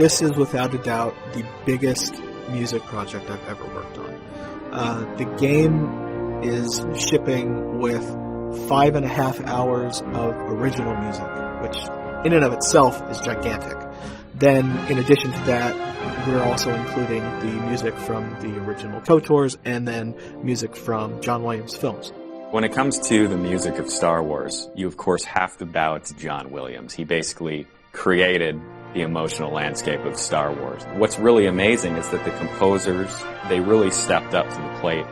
This is without a doubt the biggest music project I've ever worked on. The game is shipping with 5.5 hours of original music, which in and of itself is gigantic. Then, in addition to that, we're also including the music from the original KOTORs and then music from John Williams films. When it comes to the music of Star Wars, you of course have to bow to John Williams. He basically created the emotional landscape of Star Wars. What's really amazing is that the composers, they really stepped up to the plate.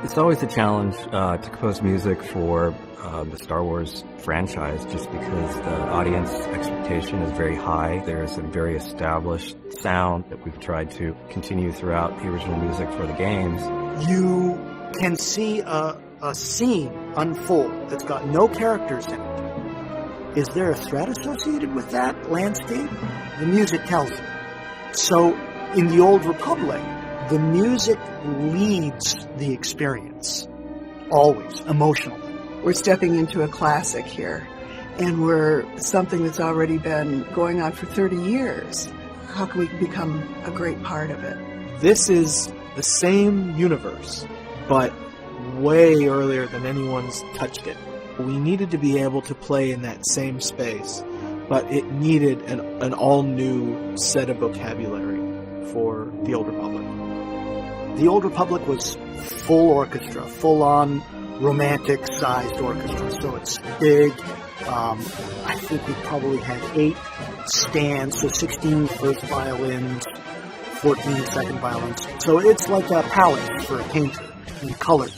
It's always a challenge to compose music for the Star Wars franchise, just because the audience expectation is very high. There's a very established sound that we've tried to continue throughout the original music for the games. You can see a scene unfold that's got no characters in it. Is there a threat associated with that landscape? The music tells you. So, in the Old Republic, the music leads the experience. Always, emotionally. We're stepping into a classic here, and we're something that's already been going on for 30 years. How can we become a great part of it? This is the same universe, but way earlier than anyone's touched it. We needed to be able to play in that same space, but it needed an all-new set of vocabulary for the Old Republic. The Old Republic was full orchestra, full-on romantic-sized orchestra, so it's big. I think we probably had 8 stands, so 16 first violins, 14 second violins. So it's like a palette for a painter in colors.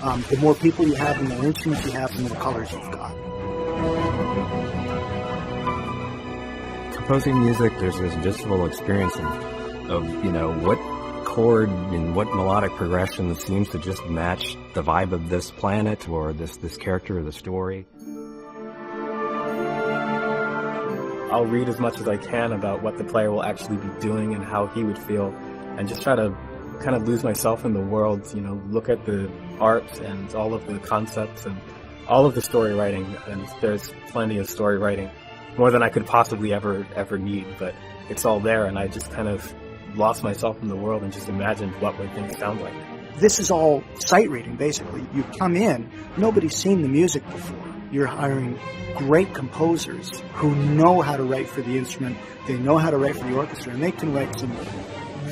The more people you have, the more instruments you have, the more colors you've got. Composing music, there's this visceral experience of what chord and what melodic progression seems to just match the vibe of this planet or this character or the story. I'll read as much as I can about what the player will actually be doing and how he would feel, and just try to kind of lose myself in the world, look at the art and all of the concepts and all of the story writing. And there's plenty of story writing, more than I could possibly ever need, but it's all there, and I just kind of lost myself in the world and just imagined what would things sound like. This is all sight reading, basically. You come in, nobody's seen the music before. You're hiring great composers who know how to write for the instrument, they know how to write for the orchestra, and they can write some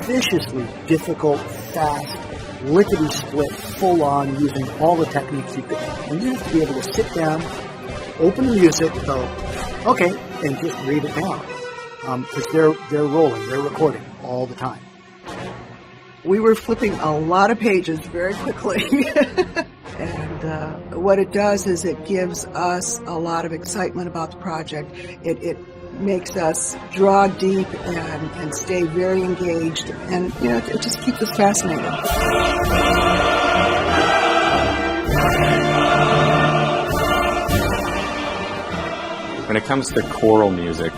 viciously difficult, fast, lickety-split, full-on, using all the techniques you can. And you have to be able to sit down, open the music, go, okay, and just read it down. Because they're rolling, they're recording all the time. We were flipping a lot of pages very quickly. And what it does is it gives us a lot of excitement about the project. It makes us draw deep and stay very engaged. And, it just keeps us fascinated. When it comes to choral music,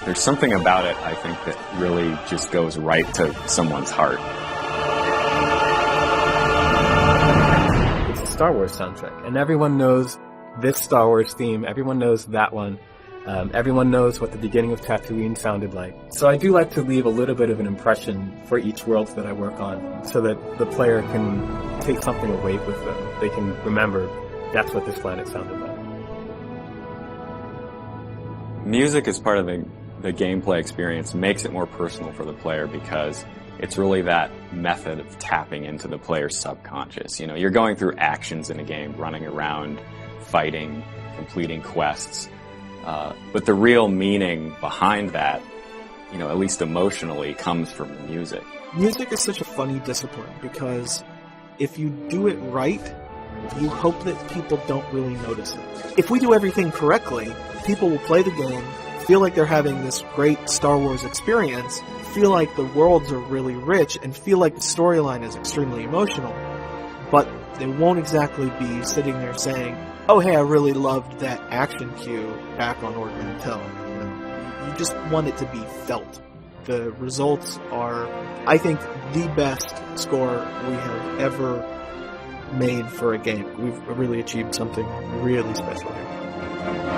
there's something about it, I think, that really just goes right to someone's heart. It's a Star Wars soundtrack, and everyone knows this Star Wars theme, everyone knows that one, everyone knows what the beginning of Tatooine sounded like. So I do like to leave a little bit of an impression for each world that I work on, so that the player can take something away with them. They can remember that's what this planet sounded like. Music as part of the gameplay experience makes it more personal for the player, because it's really that method of tapping into the player's subconscious. You're going through actions in a game, running around, fighting, completing quests, but the real meaning behind that, at least emotionally, comes from the music. Music is such a funny discipline, because if you do it right, you hope that people don't really notice it. If we do everything correctly, people will play the game, feel like they're having this great Star Wars experience, feel like the worlds are really rich, and feel like the storyline is extremely emotional, but they won't exactly be sitting there saying, oh hey, I really loved that action cue back on Ord Mantell. You just want it to be felt. The results are, I think, the best score we have ever made for a game. We've really achieved something really special here.